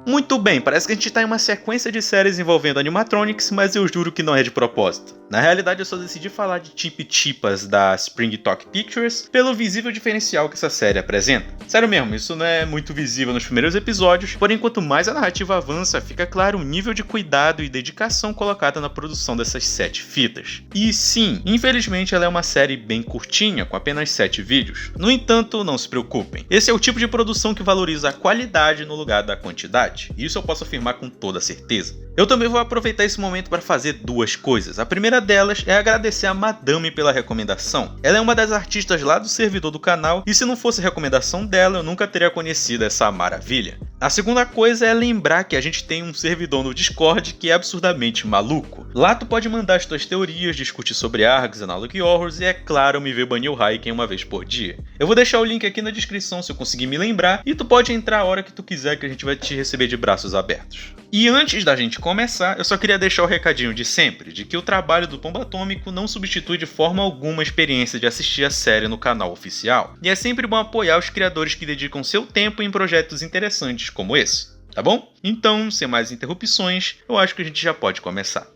Muito bem, parece que a gente tá em uma sequência de séries envolvendo animatronics, mas eu juro que não é de propósito. Na realidade, eu só decidi falar de Chip Chipas da Spring Talk Pictures pelo visível diferencial que essa série apresenta. Sério mesmo, isso não é muito visível nos primeiros episódios, porém quanto mais a narrativa avança, fica claro o nível de cuidado e dedicação colocada na produção dessas 7 fitas. E sim, infelizmente ela é uma série bem curtinha, com apenas 7 vídeos. No entanto, não se preocupem, esse é o tipo de produção que valoriza a qualidade no lugar da quantidade. Isso eu posso afirmar com toda certeza. Eu também vou aproveitar esse momento para fazer 2 coisas. A primeira delas é agradecer a Madame pela recomendação. Ela é uma das artistas lá do servidor do canal e se não fosse a recomendação dela, eu nunca teria conhecido essa maravilha. A segunda coisa é lembrar que a gente tem um servidor no Discord que é absurdamente maluco. Lá tu pode mandar as tuas teorias, discutir sobre ARGs, Analog Horrors e é claro, me ver banir o Haiken uma vez por dia. Eu vou deixar o link aqui na descrição se eu conseguir me lembrar e tu pode entrar a hora que tu quiser que a gente vai te receber de braços abertos. E antes da gente começar, eu só queria deixar o recadinho de sempre, de que o trabalho do Pombo Atômico não substitui de forma alguma a experiência de assistir a série no canal oficial. E é sempre bom apoiar os criadores que dedicam seu tempo em projetos interessantes como esse, tá bom? Então, sem mais interrupções, eu acho que a gente já pode começar.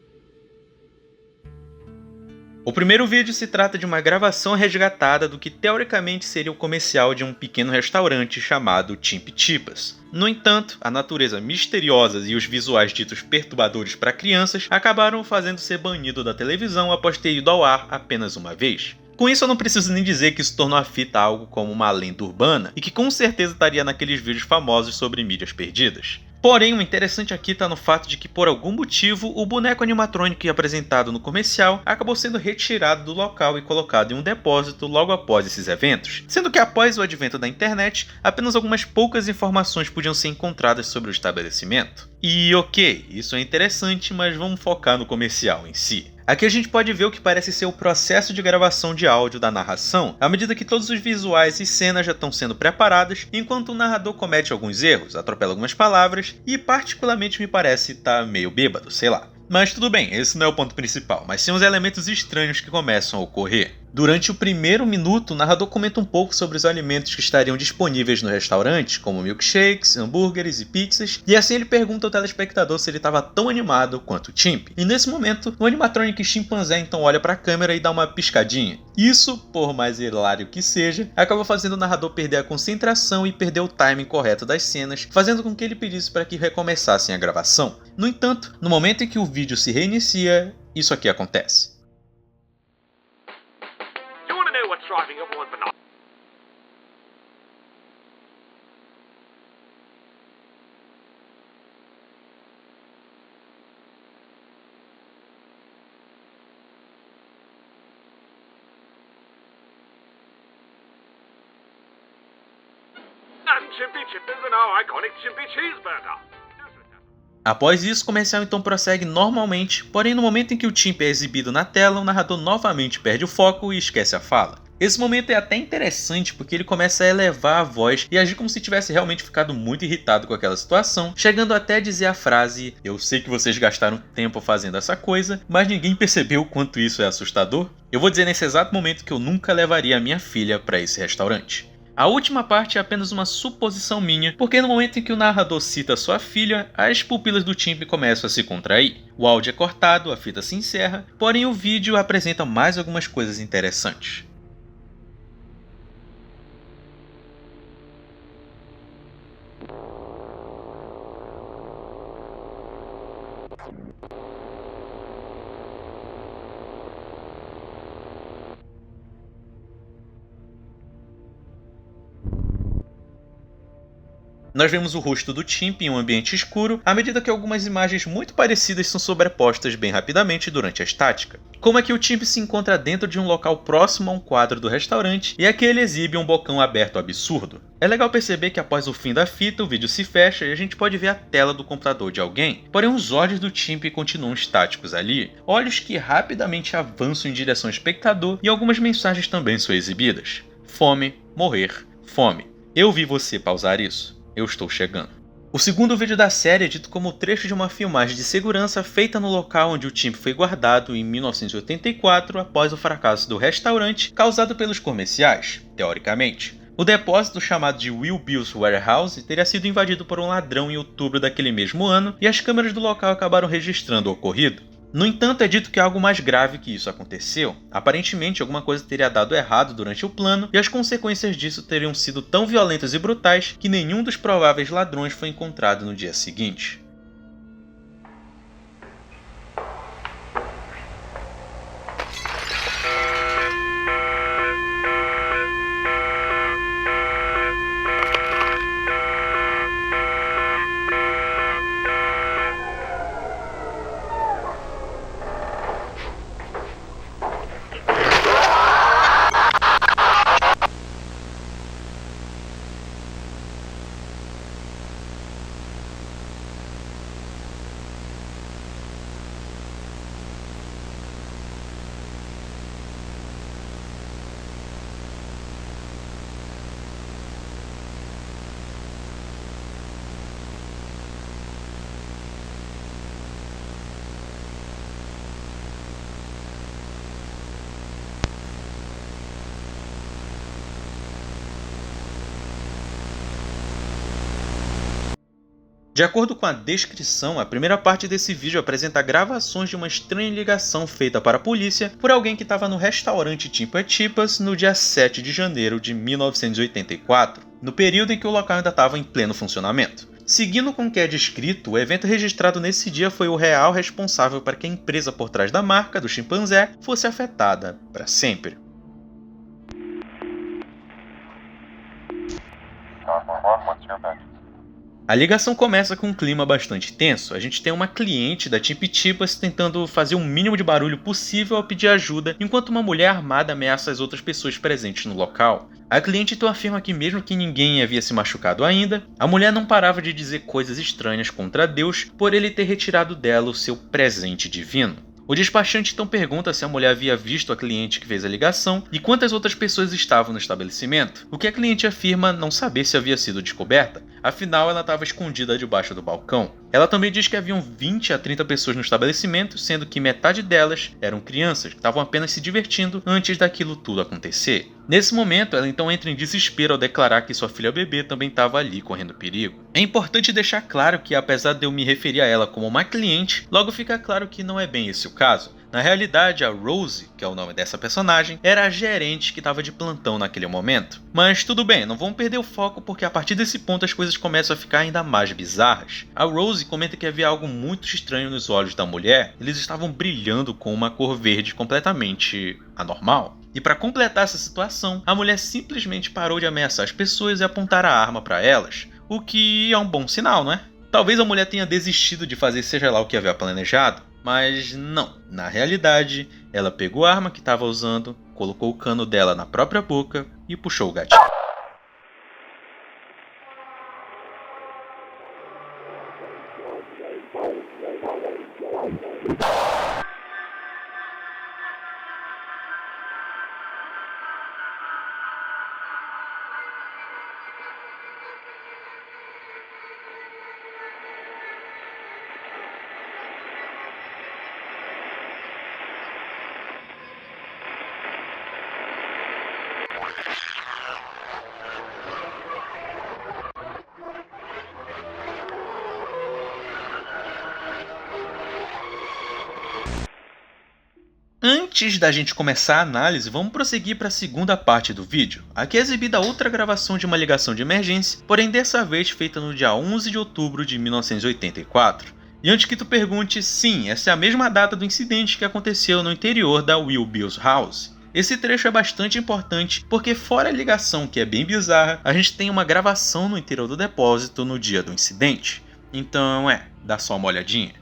O primeiro vídeo se trata de uma gravação resgatada do que teoricamente seria o comercial de um pequeno restaurante chamado Chip Chipas. No entanto, a natureza misteriosa e os visuais ditos perturbadores para crianças acabaram fazendo ser banido da televisão após ter ido ao ar apenas uma vez. Com isso eu não preciso nem dizer que isso tornou a fita algo como uma lenda urbana e que com certeza estaria naqueles vídeos famosos sobre mídias perdidas. Porém, o interessante aqui está no fato de que, por algum motivo, o boneco animatrônico apresentado no comercial acabou sendo retirado do local e colocado em um depósito logo após esses eventos, sendo que após o advento da internet, apenas algumas poucas informações podiam ser encontradas sobre o estabelecimento. E ok, isso é interessante, mas vamos focar no comercial em si. Aqui a gente pode ver o que parece ser o processo de gravação de áudio da narração, à medida que todos os visuais e cenas já estão sendo preparados, enquanto o narrador comete alguns erros, atropela algumas palavras e particularmente me parece estar meio bêbado, sei lá. Mas tudo bem, esse não é o ponto principal, mas sim os elementos estranhos que começam a ocorrer. Durante o primeiro minuto, o narrador comenta um pouco sobre os alimentos que estariam disponíveis no restaurante, como milkshakes, hambúrgueres e pizzas, e assim ele pergunta ao telespectador se ele estava tão animado quanto o Chimp. E nesse momento, o animatronic chimpanzé então olha para a câmera e dá uma piscadinha. Isso, por mais hilário que seja, acaba fazendo o narrador perder a concentração e perder o timing correto das cenas, fazendo com que ele pedisse para que recomeçassem a gravação. No entanto, no momento em que o vídeo se reinicia, isso aqui acontece. Driving everyone bananas. And Chimpy Chip is an iconic Chimpy cheeseburger. Após isso, o comercial então prossegue normalmente, porém no momento em que o Chimp é exibido na tela, o narrador novamente perde o foco e esquece a fala. Esse momento é até interessante porque ele começa a elevar a voz e agir como se tivesse realmente ficado muito irritado com aquela situação, chegando até a dizer a frase: "Eu sei que vocês gastaram tempo fazendo essa coisa, mas ninguém percebeu o quanto isso é assustador?" Eu vou dizer nesse exato momento que eu nunca levaria a minha filha para esse restaurante. A última parte é apenas uma suposição minha, porque no momento em que o narrador cita sua filha, as pupilas do Chimp começam a se contrair. O áudio é cortado, a fita se encerra, porém o vídeo apresenta mais algumas coisas interessantes. Nós vemos o rosto do Chimp em um ambiente escuro, à medida que algumas imagens muito parecidas são sobrepostas bem rapidamente durante a estática. Como é que o Chimp se encontra dentro de um local próximo a um quadro do restaurante e aqui ele exibe um bocão aberto absurdo. É legal perceber que após o fim da fita, o vídeo se fecha e a gente pode ver a tela do computador de alguém. Porém, os olhos do Chimp continuam estáticos ali, olhos que rapidamente avançam em direção ao espectador e algumas mensagens também são exibidas. Fome, morrer, fome. Eu vi você pausar isso. Eu estou chegando. O segundo vídeo da série é dito como trecho de uma filmagem de segurança feita no local onde o Chimp foi guardado em 1984 após o fracasso do restaurante causado pelos comerciais, teoricamente. O depósito chamado de Will Bill's Warehouse teria sido invadido por um ladrão em outubro daquele mesmo ano e as câmeras do local acabaram registrando o ocorrido. No entanto, é dito que algo mais grave que isso aconteceu. Aparentemente, alguma coisa teria dado errado durante o plano e as consequências disso teriam sido tão violentas e brutais que nenhum dos prováveis ladrões foi encontrado no dia seguinte. De acordo com a descrição, a primeira parte desse vídeo apresenta gravações de uma estranha ligação feita para a polícia por alguém que estava no restaurante Timpa Tipas no dia 7 de janeiro de 1984, no período em que o local ainda estava em pleno funcionamento. Seguindo com o que é descrito, o evento registrado nesse dia foi o real responsável para que a empresa por trás da marca do chimpanzé fosse afetada para sempre. A ligação começa com um clima bastante tenso. A gente tem uma cliente da Timpa Tipas tentando fazer o mínimo de barulho possível ao pedir ajuda, enquanto uma mulher armada ameaça as outras pessoas presentes no local. A cliente então afirma que mesmo que ninguém havia se machucado ainda, a mulher não parava de dizer coisas estranhas contra Deus por ele ter retirado dela o seu presente divino. O despachante então pergunta se a mulher havia visto a cliente que fez a ligação e quantas outras pessoas estavam no estabelecimento, o que a cliente afirma não saber se havia sido descoberta, afinal ela estava escondida debaixo do balcão. Ela também diz que haviam 20 a 30 pessoas no estabelecimento, sendo que metade delas eram crianças que estavam apenas se divertindo antes daquilo tudo acontecer. Nesse momento, ela então entra em desespero ao declarar que sua filha bebê também estava ali correndo perigo. É importante deixar claro que, apesar de eu me referir a ela como uma cliente, logo fica claro que não é bem esse o caso. Na realidade, a Rose, que é o nome dessa personagem, era a gerente que estava de plantão naquele momento. Mas tudo bem, não vamos perder o foco porque a partir desse ponto as coisas começam a ficar ainda mais bizarras. A Rose comenta que havia algo muito estranho nos olhos da mulher, eles estavam brilhando com uma cor verde completamente anormal. E para completar essa situação, a mulher simplesmente parou de ameaçar as pessoas e apontar a arma para elas, o que é um bom sinal, não é? Talvez a mulher tenha desistido de fazer seja lá o que havia planejado, mas não. Na realidade, ela pegou a arma que estava usando, colocou o cano dela na própria boca e puxou o gatilho. Antes da gente começar a análise, vamos prosseguir para a segunda parte do vídeo. Aqui é exibida outra gravação de uma ligação de emergência, porém dessa vez feita no dia 11 de outubro de 1984. E antes que tu pergunte, sim, essa é a mesma data do incidente que aconteceu no interior da Will Bill's House. Esse trecho é bastante importante porque, fora a ligação que é bem bizarra, a gente tem uma gravação no interior do depósito no dia do incidente. Então dá só uma olhadinha.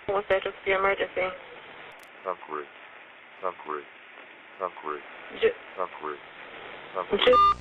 What's that? What's the emergency? Sunquery. Sunquery. Sunquery. Ju- Sunquery. Sunquery. Ju-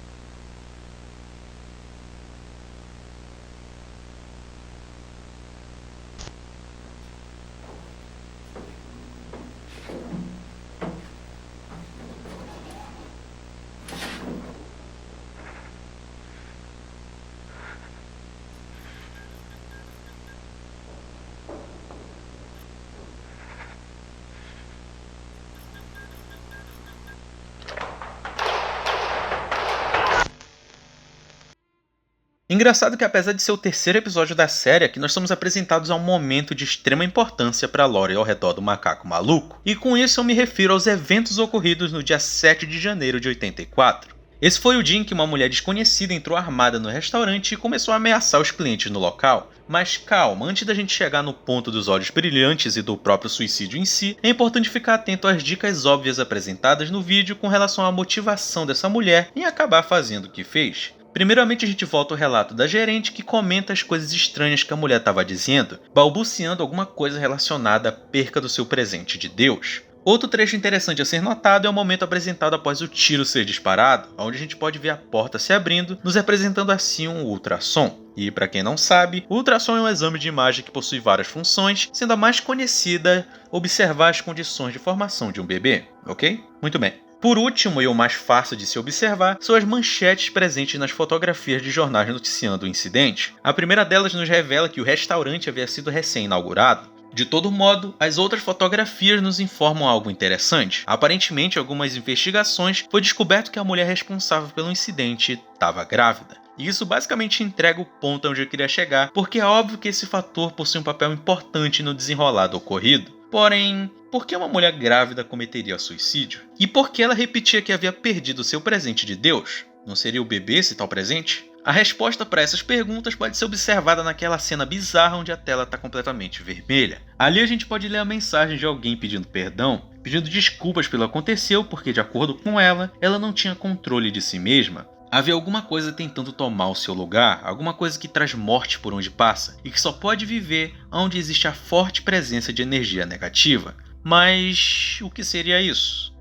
Engraçado que apesar de ser o terceiro episódio da série, aqui nós somos apresentados a um momento de extrema importância para Lori ao redor do macaco maluco, e com isso eu me refiro aos eventos ocorridos no dia 7 de janeiro de 84. Esse foi o dia em que uma mulher desconhecida entrou armada no restaurante e começou a ameaçar os clientes no local. Mas calma, antes da gente chegar no ponto dos olhos brilhantes e do próprio suicídio em si, é importante ficar atento às dicas óbvias apresentadas no vídeo com relação à motivação dessa mulher em acabar fazendo o que fez. Primeiramente a gente volta ao relato da gerente que comenta as coisas estranhas que a mulher estava dizendo, balbuciando alguma coisa relacionada à perca do seu presente de Deus. Outro trecho interessante a ser notado é o momento apresentado após o tiro ser disparado, onde a gente pode ver a porta se abrindo, nos representando assim um ultrassom. E para quem não sabe, o ultrassom é um exame de imagem que possui várias funções, sendo a mais conhecida observar as condições de formação de um bebê, ok? Muito bem. Por último, e o mais fácil de se observar, são as manchetes presentes nas fotografias de jornais noticiando o incidente. A primeira delas nos revela que o restaurante havia sido recém-inaugurado. De todo modo, as outras fotografias nos informam algo interessante. Aparentemente, em algumas investigações, foi descoberto que a mulher responsável pelo incidente estava grávida. E isso basicamente entrega o ponto onde eu queria chegar, porque é óbvio que esse fator possui um papel importante no desenrolar do ocorrido. Porém, por que uma mulher grávida cometeria suicídio? E por que ela repetia que havia perdido seu presente de Deus? Não seria o bebê esse tal presente? A resposta para essas perguntas pode ser observada naquela cena bizarra onde a tela está completamente vermelha. Ali a gente pode ler a mensagem de alguém pedindo perdão, pedindo desculpas pelo que aconteceu porque, de acordo com ela não tinha controle de si mesma. Havia alguma coisa tentando tomar o seu lugar, alguma coisa que traz morte por onde passa, e que só pode viver onde existe a forte presença de energia negativa. Mas o que seria isso?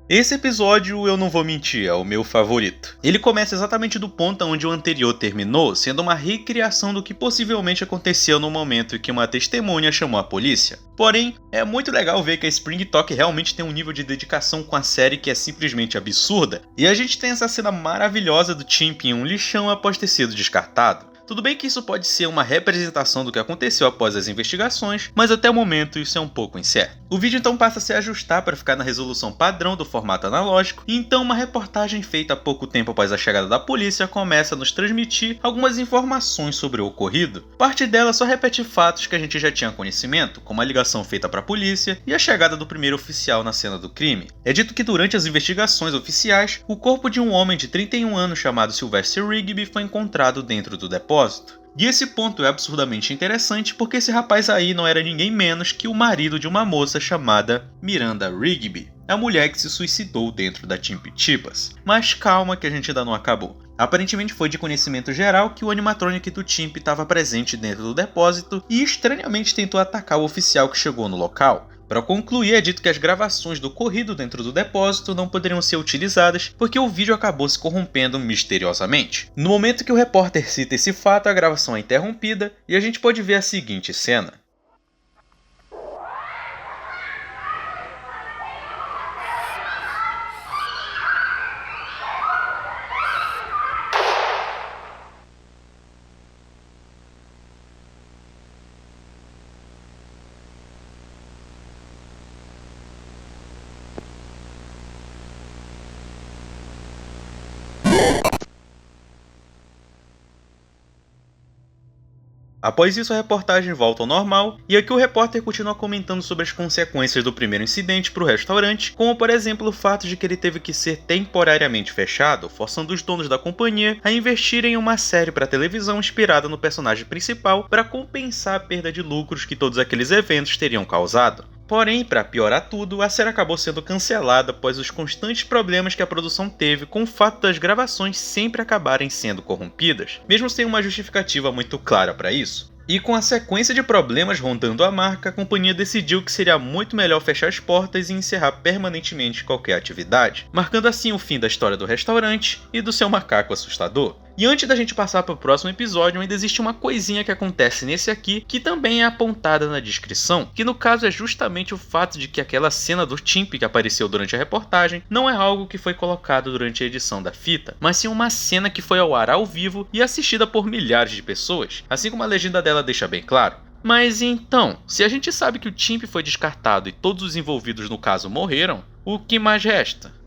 Esse episódio, eu não vou mentir, é o meu favorito. Ele começa exatamente do ponto onde o anterior terminou, sendo uma recriação do que possivelmente aconteceu no momento em que uma testemunha chamou a polícia. Porém, é muito legal ver que a Spring Talk realmente tem um nível de dedicação com a série que é simplesmente absurda, e a gente tem essa cena maravilhosa do Chimp em um lixão após ter sido descartado. Tudo bem que isso pode ser uma representação do que aconteceu após as investigações, mas até o momento isso é um pouco incerto. O vídeo então passa a se ajustar para ficar na resolução padrão do formato analógico, e então uma reportagem feita há pouco tempo após a chegada da polícia começa a nos transmitir algumas informações sobre o ocorrido. Parte dela só repete fatos que a gente já tinha conhecimento, como a ligação feita para a polícia e a chegada do primeiro oficial na cena do crime. É dito que durante as investigações oficiais, o corpo de um homem de 31 anos chamado Sylvester Rigby foi encontrado dentro do depósito. E esse ponto é absurdamente interessante porque esse rapaz aí não era ninguém menos que o marido de uma moça chamada Miranda Rigby, a mulher que se suicidou dentro da Chimp Chipas. Mas calma que a gente ainda não acabou. Aparentemente foi de conhecimento geral que o animatronic do Chimp estava presente dentro do depósito e estranhamente tentou atacar o oficial que chegou no local. Para concluir, é dito que as gravações do ocorrido dentro do depósito não poderiam ser utilizadas porque o vídeo acabou se corrompendo misteriosamente. No momento que o repórter cita esse fato, a gravação é interrompida e a gente pode ver a seguinte cena. Após isso, a reportagem volta ao normal, e aqui o repórter continua comentando sobre as consequências do primeiro incidente para o restaurante, como por exemplo o fato de que ele teve que ser temporariamente fechado, forçando os donos da companhia a investirem em uma série para televisão inspirada no personagem principal para compensar a perda de lucros que todos aqueles eventos teriam causado. Porém, para piorar tudo, a série acabou sendo cancelada após os constantes problemas que a produção teve com o fato das gravações sempre acabarem sendo corrompidas, mesmo sem uma justificativa muito clara para isso. E com a sequência de problemas rondando a marca, a companhia decidiu que seria muito melhor fechar as portas e encerrar permanentemente qualquer atividade, marcando assim o fim da história do restaurante e do seu macaco assustador. E antes da gente passar para o próximo episódio, ainda existe uma coisinha que acontece nesse aqui, que também é apontada na descrição, que no caso é justamente o fato de que aquela cena do Chimp que apareceu durante a reportagem não é algo que foi colocado durante a edição da fita, mas sim uma cena que foi ao ar ao vivo e assistida por milhares de pessoas, assim como a legenda dela deixa bem claro. Mas então, se a gente sabe que o Chimp foi descartado e todos os envolvidos no caso morreram, o que mais resta?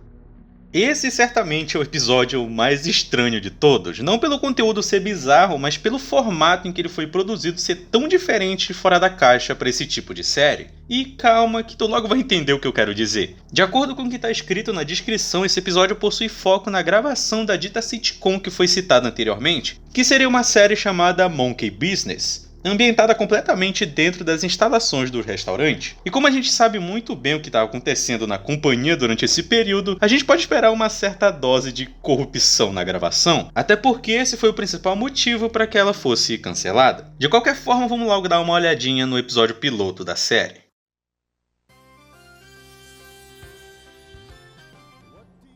Esse certamente é o episódio mais estranho de todos, não pelo conteúdo ser bizarro, mas pelo formato em que ele foi produzido ser tão diferente e fora da caixa para esse tipo de série. E calma que tu logo vai entender o que eu quero dizer. De acordo com o que está escrito na descrição, esse episódio possui foco na gravação da dita sitcom que foi citada anteriormente, que seria uma série chamada Monkey Business, ambientada completamente dentro das instalações do restaurante. E como a gente sabe muito bem o que estava acontecendo na companhia durante esse período, a gente pode esperar uma certa dose de corrupção na gravação, até porque esse foi o principal motivo para que ela fosse cancelada. De qualquer forma, vamos logo dar uma olhadinha no episódio piloto da série.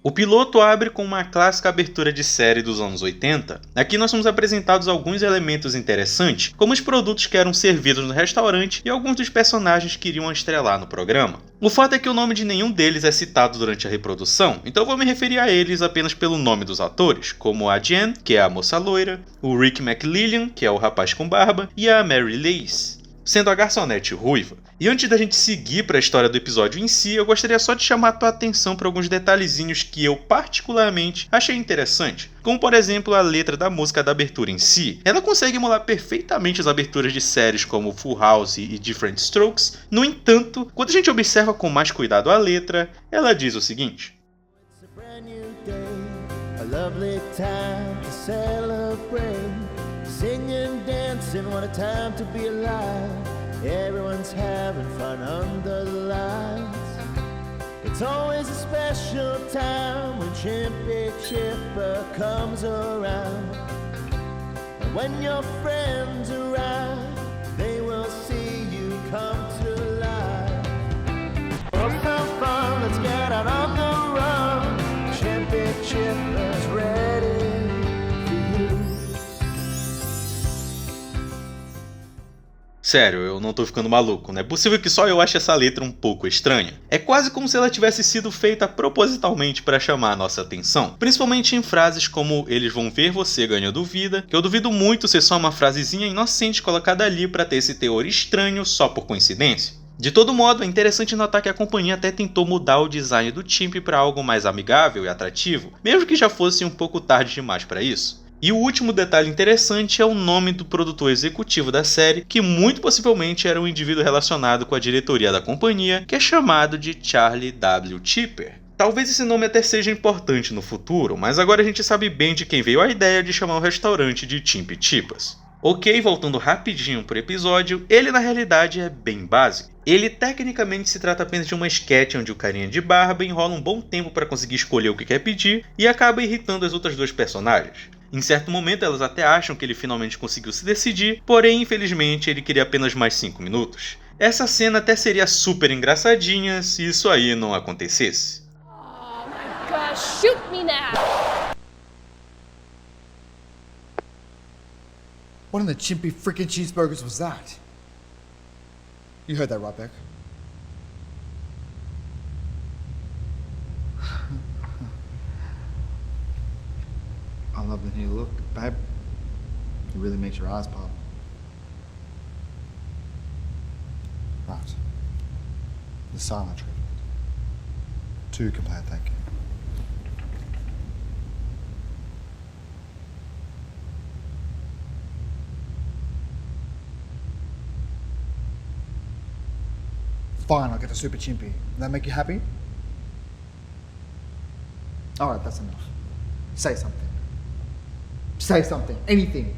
O piloto abre com uma clássica abertura de série dos anos 80. Aqui nós somos apresentados alguns elementos interessantes, como os produtos que eram servidos no restaurante e alguns dos personagens que iriam estrelar no programa. O fato é que o nome de nenhum deles é citado durante a reprodução, então vou me referir a eles apenas pelo nome dos atores, como a Jen, que é a moça loira, o Rick McLillian, que é o rapaz com barba, e a Mary Lace, sendo a garçonete ruiva. E antes da gente seguir para a história do episódio em si, eu gostaria só de chamar a tua atenção para alguns detalhezinhos que eu particularmente achei interessante, como por exemplo a letra da música da abertura em si. Ela consegue emular perfeitamente as aberturas de séries como Full House e Diff'rent Strokes. No entanto, quando a gente observa com mais cuidado a letra, ela diz o seguinte: Singing, dancing, what a time to be alive. Everyone's having fun under the lights. It's always a special time when Chimpy Chipper comes around. And when your friends arrive, they will see you come to life. Oh, some fun, let's get out on the run. Chimpy Chipper's ready. Sério, eu não tô ficando maluco, não é possível que só eu ache essa letra um pouco estranha. É quase como se ela tivesse sido feita propositalmente para chamar a nossa atenção, principalmente em frases como "eles vão ver você ganhando vida", que eu duvido muito ser só uma frasezinha inocente colocada ali para ter esse teor estranho só por coincidência. De todo modo, é interessante notar que a companhia até tentou mudar o design do Chimp para algo mais amigável e atrativo, mesmo que já fosse um pouco tarde demais para isso. E o último detalhe interessante é o nome do produtor executivo da série, que muito possivelmente era um indivíduo relacionado com a diretoria da companhia, que é chamado de Charlie W. Chipper. Talvez esse nome até seja importante no futuro, mas agora a gente sabe bem de quem veio a ideia de chamar o restaurante de Chimp Chipas. Ok, voltando rapidinho pro episódio, ele na realidade é bem básico. Ele tecnicamente se trata apenas de uma sketch onde o carinha de barba enrola um bom tempo para conseguir escolher o que quer pedir e acaba irritando as outras duas personagens. Em certo momento elas até acham que ele finalmente conseguiu se decidir, porém infelizmente ele queria apenas mais 5 minutos. Essa cena até seria super engraçadinha se isso aí não acontecesse. Oh my gosh, shoot me now! What in the chimpy frickin' cheeseburgers was that? You heard that right, Beck? I love the new look, babe. It really makes your eyes pop. Right. The silent treatment. 2 complete, thank you. Fine, I'll get the super chimpy. Does that make you happy? Alright, that's enough. Say something. Say something. Anything.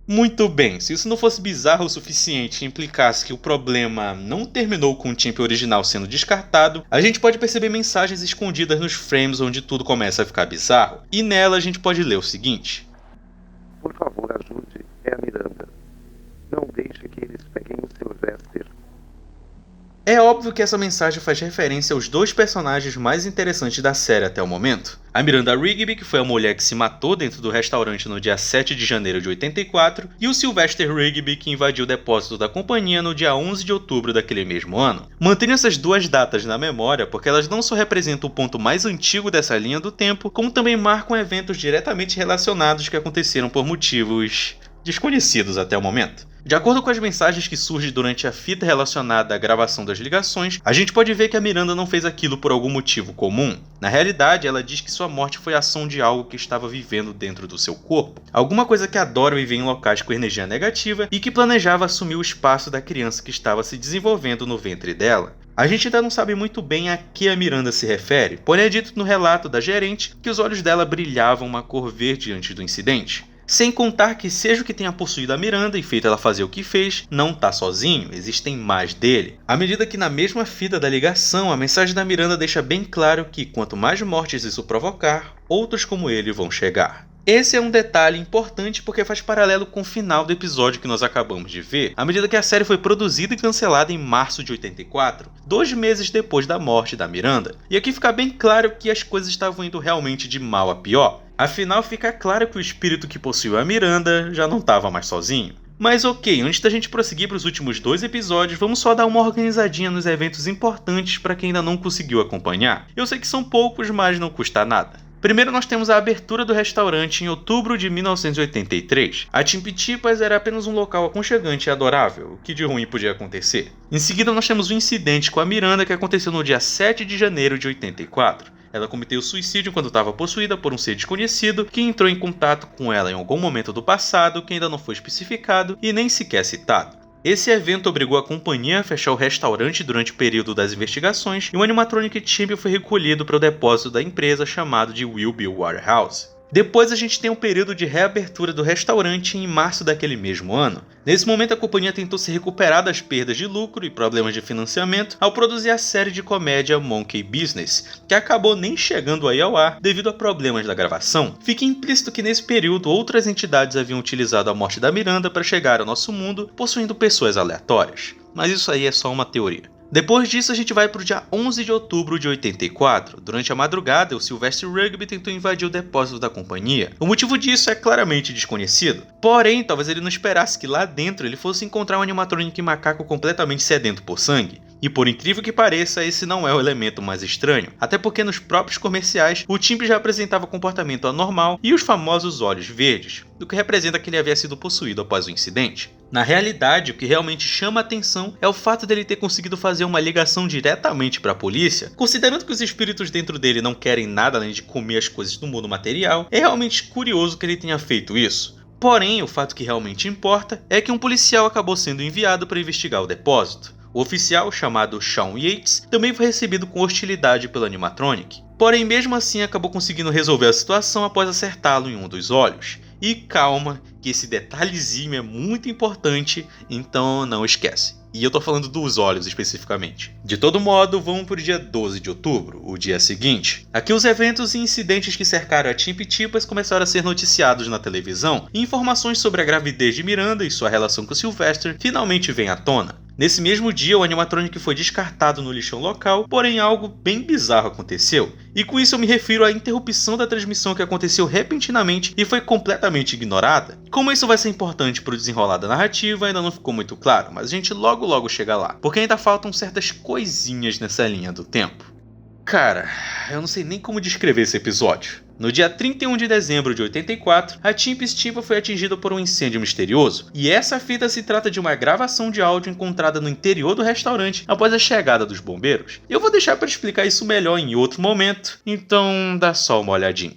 Muito bem, se isso não fosse bizarro o suficiente e implicasse que o problema não terminou com o Chimp original sendo descartado, a gente pode perceber mensagens escondidas nos frames onde tudo começa a ficar bizarro. E nela a gente pode ler o seguinte: Por favor, ajude. É a Miranda. Não deixe que eles peguem o seu É óbvio que essa mensagem faz referência aos dois personagens mais interessantes da série até o momento. A Miranda Rigby, que foi a mulher que se matou dentro do restaurante no dia 7 de janeiro de 84, e o Sylvester Rigby, que invadiu o depósito da companhia no dia 11 de outubro daquele mesmo ano. Mantenho essas duas datas na memória porque elas não só representam o ponto mais antigo dessa linha do tempo, como também marcam eventos diretamente relacionados que aconteceram por motivos desconhecidos até o momento. De acordo com as mensagens que surgem durante a fita relacionada à gravação das ligações, a gente pode ver que a Miranda não fez aquilo por algum motivo comum. Na realidade, ela diz que sua morte foi a ação de algo que estava vivendo dentro do seu corpo. Alguma coisa que adora viver em locais com energia negativa e que planejava assumir o espaço da criança que estava se desenvolvendo no ventre dela. A gente ainda não sabe muito bem a que a Miranda se refere, porém é dito no relato da gerente que os olhos dela brilhavam uma cor verde antes do incidente. Sem contar que, seja o que tenha possuído a Miranda e feito ela fazer o que fez, não tá sozinho, existem mais dele. À medida que na mesma fita da ligação, a mensagem da Miranda deixa bem claro que, quanto mais mortes isso provocar, outros como ele vão chegar. Esse é um detalhe importante porque faz paralelo com o final do episódio que nós acabamos de ver, à medida que a série foi produzida e cancelada em março de 84, 2 meses depois da morte da Miranda. E aqui fica bem claro que as coisas estavam indo realmente de mal a pior. Afinal, fica claro que o espírito que possuiu a Miranda já não estava mais sozinho. Mas ok, antes da gente prosseguir para os últimos 2 episódios, vamos só dar uma organizadinha nos eventos importantes para quem ainda não conseguiu acompanhar. Eu sei que são poucos, mas não custa nada. Primeiro nós temos a abertura do restaurante em outubro de 1983. A Timpitipas era apenas um local aconchegante e adorável, o que de ruim podia acontecer. Em seguida nós temos um incidente com a Miranda que aconteceu no dia 7 de janeiro de 84. Ela cometeu suicídio quando estava possuída por um ser desconhecido que entrou em contato com ela em algum momento do passado que ainda não foi especificado e nem sequer citado. Esse evento obrigou a companhia a fechar o restaurante durante o período das investigações e o animatronic chip foi recolhido para o depósito da empresa chamado de Wilby Warehouse. Depois a gente tem um período de reabertura do restaurante em março daquele mesmo ano. Nesse momento a companhia tentou se recuperar das perdas de lucro e problemas de financiamento ao produzir a série de comédia Monkey Business, que acabou nem chegando aí ao ar devido a problemas da gravação. Fica implícito que nesse período outras entidades haviam utilizado a morte da Miranda para chegar ao nosso mundo possuindo pessoas aleatórias. Mas isso aí é só uma teoria. Depois disso a gente vai para o dia 11 de outubro de 84. Durante a madrugada, o Sylvester Rigby tentou invadir o depósito da companhia. O motivo disso é claramente desconhecido. Porém, talvez ele não esperasse que lá dentro ele fosse encontrar um animatronic macaco completamente sedento por sangue. E por incrível que pareça, esse não é o elemento mais estranho, até porque nos próprios comerciais o Timp já apresentava comportamento anormal e os famosos olhos verdes, o que representa que ele havia sido possuído após o incidente. Na realidade, o que realmente chama a atenção é o fato dele ter conseguido fazer uma ligação diretamente para a polícia. Considerando que os espíritos dentro dele não querem nada além de comer as coisas do mundo material, é realmente curioso que ele tenha feito isso. Porém, o fato que realmente importa é que um policial acabou sendo enviado para investigar o depósito. O oficial, chamado Sean Yates, também foi recebido com hostilidade pelo animatronic. Porém, mesmo assim, acabou conseguindo resolver a situação após acertá-lo em um dos olhos. E calma, que esse detalhezinho é muito importante, então não esquece. E eu tô falando dos olhos especificamente. De todo modo, vamos pro dia 12 de outubro, o dia seguinte. Aqui os eventos e incidentes que cercaram a Timpitipas começaram a ser noticiados na televisão, e informações sobre a gravidez de Miranda e sua relação com Sylvester finalmente vêm à tona. Nesse mesmo dia, o animatronic foi descartado no lixão local, porém algo bem bizarro aconteceu. E com isso eu me refiro à interrupção da transmissão que aconteceu repentinamente e foi completamente ignorada. Como isso vai ser importante para o desenrolar da narrativa ainda não ficou muito claro, mas a gente logo chega lá, porque ainda faltam certas coisinhas nessa linha do tempo. Cara, eu não sei nem como descrever esse episódio. No dia 31 de dezembro de 84, a Timpitipa foi atingida por um incêndio misterioso, e essa fita se trata de uma gravação de áudio encontrada no interior do restaurante após a chegada dos bombeiros. Eu vou deixar para explicar isso melhor em outro momento, então dá só uma olhadinha.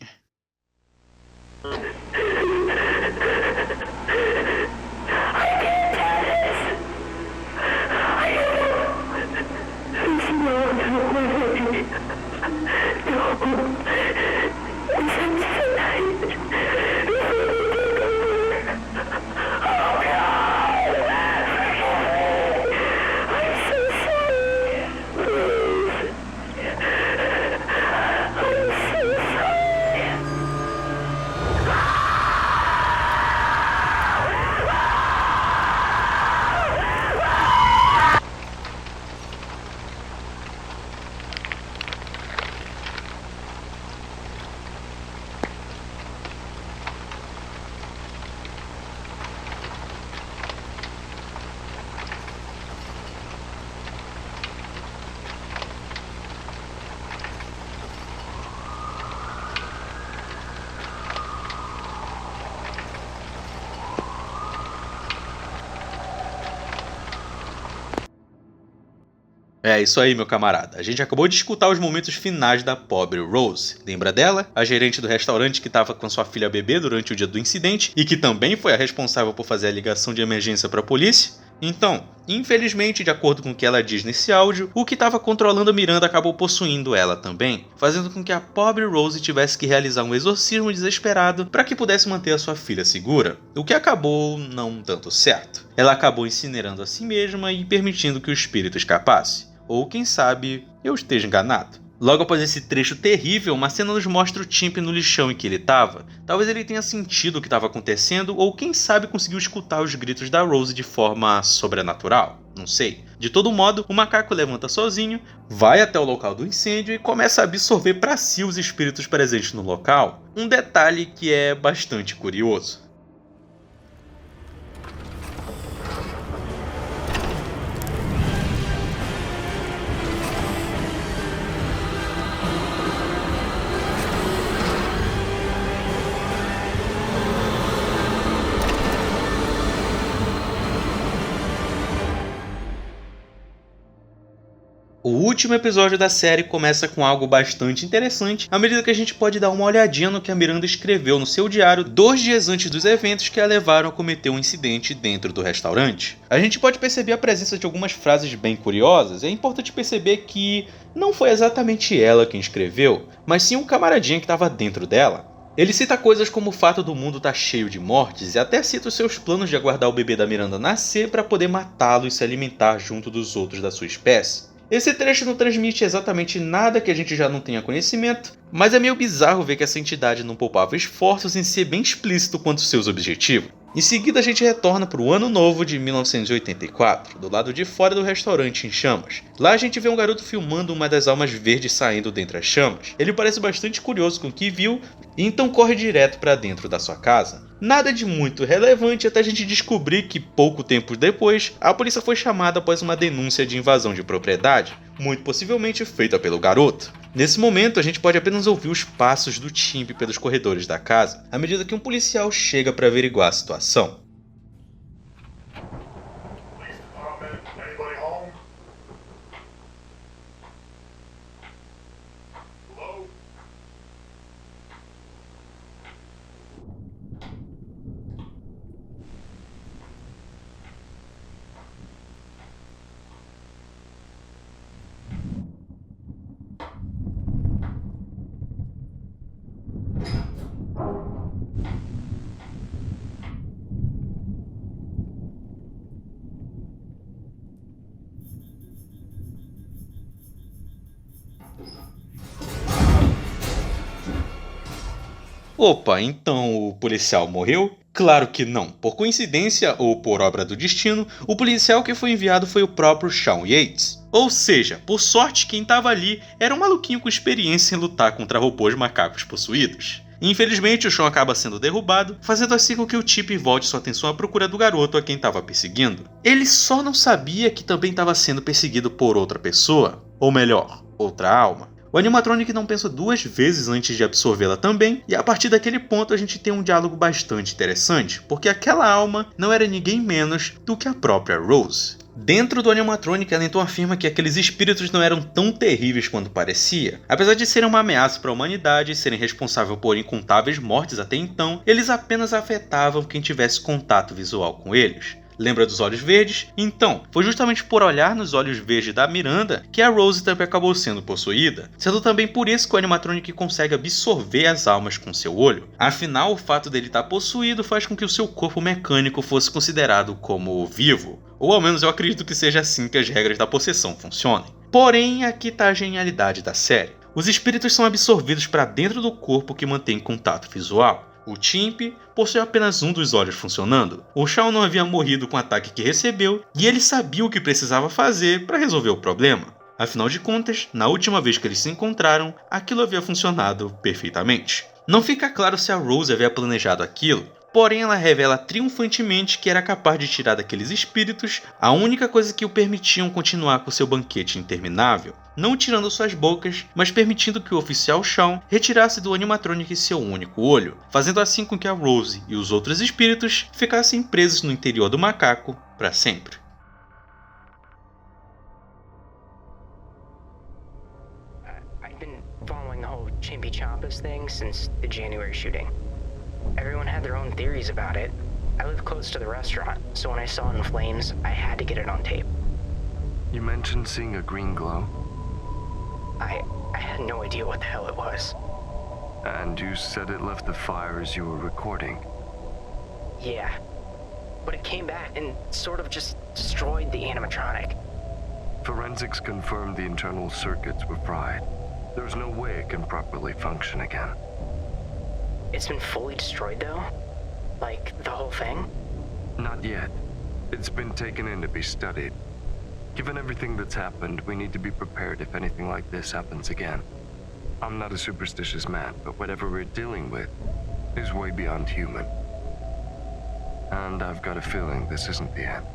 É isso aí, meu camarada. A gente acabou de escutar os momentos finais da pobre Rose. Lembra dela? A gerente do restaurante que estava com sua filha bebê durante o dia do incidente e que também foi a responsável por fazer a ligação de emergência para a polícia? Então, infelizmente, de acordo com o que ela diz nesse áudio, o que estava controlando a Miranda acabou possuindo ela também, fazendo com que a pobre Rose tivesse que realizar um exorcismo desesperado para que pudesse manter a sua filha segura, o que acabou não dando certo. Ela acabou incinerando a si mesma e permitindo que o espírito escapasse. Ou quem sabe, eu esteja enganado. Logo após esse trecho terrível, uma cena nos mostra o Chimp no lixão em que ele estava. Talvez ele tenha sentido o que estava acontecendo, ou quem sabe conseguiu escutar os gritos da Rose de forma sobrenatural. Não sei. De todo modo, o macaco levanta sozinho, vai até o local do incêndio e começa a absorver para si os espíritos presentes no local. Um detalhe que é bastante curioso. O último episódio da série começa com algo bastante interessante, à medida que a gente pode dar uma olhadinha no que a Miranda escreveu no seu diário 2 dias antes dos eventos que a levaram a cometer um incidente dentro do restaurante. A gente pode perceber a presença de algumas frases bem curiosas, e é importante perceber que não foi exatamente ela quem escreveu, mas sim um camaradinha que estava dentro dela. Ele cita coisas como o fato do mundo estar cheio de mortes e até cita os seus planos de aguardar o bebê da Miranda nascer para poder matá-lo e se alimentar junto dos outros da sua espécie. Esse trecho não transmite exatamente nada que a gente já não tenha conhecimento, mas é meio bizarro ver que essa entidade não poupava esforços em ser bem explícito quanto aos seus objetivos. Em seguida a gente retorna para o ano novo de 1984, do lado de fora do restaurante em chamas. Lá a gente vê um garoto filmando uma das almas verdes saindo dentre as chamas. Ele parece bastante curioso com o que viu e então corre direto para dentro da sua casa. Nada de muito relevante até a gente descobrir que pouco tempo depois a polícia foi chamada após uma denúncia de invasão de propriedade, muito possivelmente feita pelo garoto. Nesse momento, a gente pode apenas ouvir os passos do Chimp pelos corredores da casa, à medida que um policial chega para averiguar a situação. Anybody home? Hello? Opa, então o policial morreu? Claro que não. Por coincidência ou por obra do destino, o policial que foi enviado foi o próprio Shawn Yates. Ou seja, por sorte quem estava ali era um maluquinho com experiência em lutar contra robôs macacos possuídos. Infelizmente, o Shawn acaba sendo derrubado, fazendo assim com que o Chip volte sua atenção à procura do garoto a quem estava perseguindo. Ele só não sabia que também estava sendo perseguido por outra pessoa, ou melhor, outra alma. O animatronic não pensa 2 vezes antes de absorvê-la também, e a partir daquele ponto a gente tem um diálogo bastante interessante, porque aquela alma não era ninguém menos do que a própria Rose. Dentro do animatronic, ela então afirma que aqueles espíritos não eram tão terríveis quanto parecia. Apesar de serem uma ameaça para a humanidade e serem responsáveis por incontáveis mortes até então, eles apenas afetavam quem tivesse contato visual com eles. Lembra dos olhos verdes? Então, foi justamente por olhar nos olhos verdes da Miranda que a Rose também acabou sendo possuída, sendo também por isso que o animatronic consegue absorver as almas com seu olho. Afinal, o fato dele estar possuído faz com que o seu corpo mecânico fosse considerado como vivo, ou ao menos eu acredito que seja assim que as regras da possessão funcionem. Porém, aqui está a genialidade da série. Os espíritos são absorvidos para dentro do corpo que mantém contato visual. O Chimp possui apenas um dos olhos funcionando. O Shawn não havia morrido com o ataque que recebeu e ele sabia o que precisava fazer para resolver o problema. Afinal de contas, na última vez que eles se encontraram, aquilo havia funcionado perfeitamente. Não fica claro se a Rose havia planejado aquilo, porém ela revela triunfantemente que era capaz de tirar daqueles espíritos a única coisa que o permitiam continuar com seu banquete interminável, não tirando suas bocas, mas permitindo que o oficial Shawn retirasse do animatronic seu único olho, fazendo assim com que a Rose e os outros espíritos ficassem presos no interior do macaco para sempre. Chimpy Chompas thing since the January shooting. Everyone had their own theories about it. I live close to the restaurant, so when I saw it in flames, I had to get it on tape. You mentioned seeing a green glow? I had no idea what the hell it was. And you said it left the fire as you were recording? Yeah. But it came back and sort of just destroyed the animatronic. Forensics confirmed the internal circuits were fried. There's no way it can properly function again. It's been fully destroyed though? Like, the whole thing? Not yet. It's been taken in to be studied. Given everything that's happened, we need to be prepared if anything like this happens again. I'm not a superstitious man, but whatever we're dealing with is way beyond human. And I've got a feeling this isn't the end.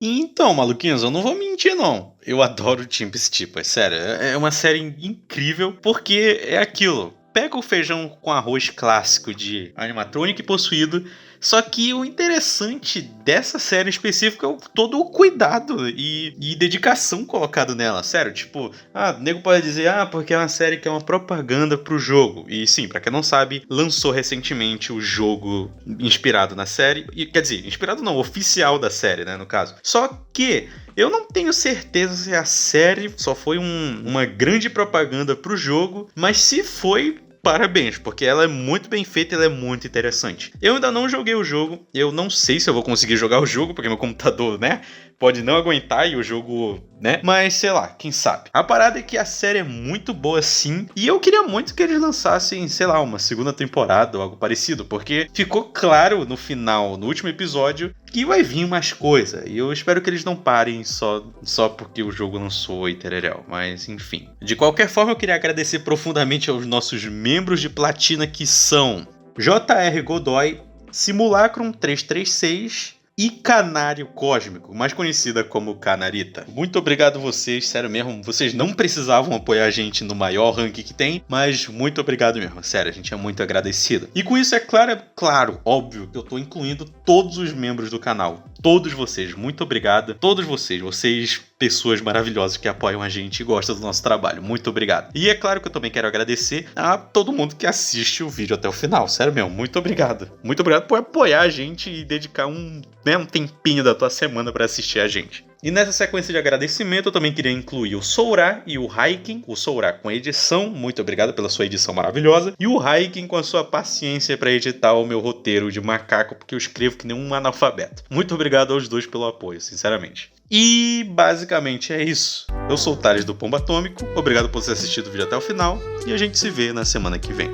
Então, maluquinhos, eu não vou mentir, não. Eu adoro Chimpy Chipas, sério. É uma série incrível porque é aquilo. Pega o feijão com arroz clássico de animatronic possuído, só que o interessante dessa série específica é todo o cuidado e dedicação colocado nela, sério, tipo, o nego pode dizer, porque é uma série que é uma propaganda pro jogo, e sim, pra quem não sabe, lançou recentemente o jogo inspirado na série, quer dizer, inspirado não, oficial da série, né, no caso, só que eu não tenho certeza se a série só foi uma grande propaganda pro jogo, mas se foi, parabéns, porque ela é muito bem feita e ela é muito interessante. Eu ainda não joguei o jogo, eu não sei se eu vou conseguir jogar o jogo, porque meu computador, né, pode não aguentar e o jogo, né, mas sei lá, quem sabe. A parada é que a série é muito boa sim, e eu queria muito que eles lançassem, sei lá, uma segunda temporada ou algo parecido, porque ficou claro no final, no último episódio, que vai vir mais coisa, e eu espero que eles não parem só porque o jogo lançou e tereréu, mas enfim. De qualquer forma, eu queria agradecer profundamente aos nossos membros de platina, que são J.R. Godoy, Simulacrum 336 e Canário Cósmico, mais conhecida como Canarita. Muito obrigado vocês, sério mesmo, vocês não precisavam apoiar a gente no maior ranking que tem, mas muito obrigado mesmo, sério, a gente é muito agradecido. E com isso, é claro, óbvio, que eu tô incluindo todos os membros do canal, todos vocês, muito obrigado, todos vocês pessoas maravilhosas que apoiam a gente e gostam do nosso trabalho, muito obrigado. E é claro que eu também quero agradecer a todo mundo que assiste o vídeo até o final, sério mesmo, muito obrigado por apoiar a gente e dedicar um tempinho da tua semana para assistir a gente. E nessa sequência de agradecimento eu também queria incluir o Sourá e o Haiken, o Sourá com a edição, muito obrigado pela sua edição maravilhosa, e o Haiken com a sua paciência para editar o meu roteiro de macaco, porque eu escrevo que nem um analfabeto. Muito obrigado aos dois pelo apoio, sinceramente. E basicamente é isso. Eu sou o Thales do Pombo Atômico, obrigado por ter assistido o vídeo até o final, e a gente se vê na semana que vem.